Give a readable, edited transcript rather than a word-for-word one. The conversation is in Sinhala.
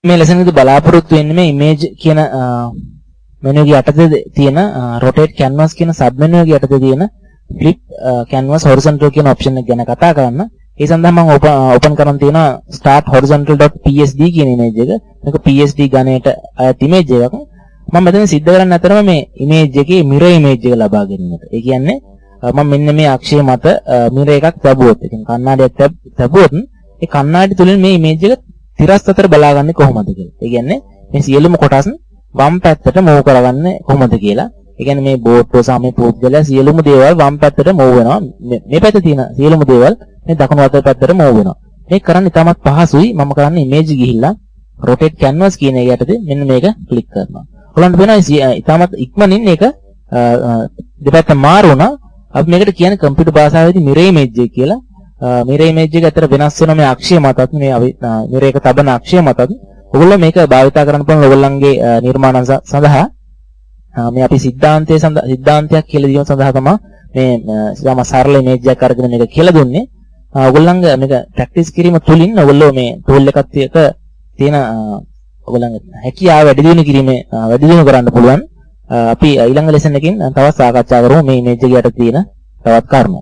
මේ ලෙසන් එකේ බලාපොරොත්තු වෙන්නේ මේ image කියන menu එක යටතේ තියෙන rotate canvas කියන sub menu එක යටතේ තියෙන flip canvas horizontal කියන option එක ගැන කතා කරන්න. ඒ සඳහා මම open කරන් තියෙනවා start horizontal.psd කියන image එක. මේක psd ගණයට අයත් image එකක්. මම මෙතන සිද්ධ කරන්න අතරම මේ image එකේ mirror image එක ලබා ගැනීමට. ඒ කියන්නේ මම මෙන්න මේ අක්ෂය මත mirror එකක් තැබුවොත්, ඒ කියන්නේ කණ්ණාඩියක් තැබුවොත් ඒ කණ්ණාඩි තුලින් මේ image එක තිරස් අතර බලාගන්නේ කොහොමද කියලා. ඒ කියන්නේ මේ සියලුම කොටස් වම් පැත්තට මූව් කරගන්නේ කොහොමද කියලා. ඒ කියන්නේ මේ බෝට්ටුව සහ මේ පුද්ගලයා සියලුම දේවල් වම් පැත්තට මූව් වෙනවා. මේ පැත්තේ තියෙන සියලුම දේවල් මේ දකුණු අත පැත්තට මූව් වෙනවා. මේක කරන්න ඉතාමත් පහසුයි. මම කරන්නේ image ගිහිල්ලා rotate canvas කියන එක යටතේ මෙන්න මේක ක්ලික් කරනවා. ඔයගොල්ලන්ට පේනවා ඉතාමත් ඉක්මනින් මේක දෙපැත්ත මාරු වුණා. අපි මේකට කියන්නේ කම්පියුටර් භාෂාවේදී mirror image එක කියලා. mirror image එක අතර වෙනස් වෙන මේ අක්ෂය මතත් මේ mirror එක තබන අක්ෂය මතත් ඔයගොල්ලෝ මේක භාවිතා කරන්න පුළුවන් ඔයගොල්ලන්ගේ නිර්මාණ සඳහා. මේ අපි සිද්ධාන්තයක් කියලා දීම සඳහා තමයි මේ සරල image එකක් අරගෙන මේක කියලා දුන්නේ. ඔයගොල්ලන්ගේ මේක ප්‍රැක්ටිස් කිරීම තුලින් ඔයගොල්ලෝ මේ tool එකත් එක්ක තියෙන ඔයගොල්ලන්ගේ හැකියාව වැඩි දියුණු කරන්න පුළුවන්. අපි ඊළඟ ලෙසන් එකකින් තවත් සාකච්ඡා කරමු මේ image එක යට තියෙන තවත් කරුණු.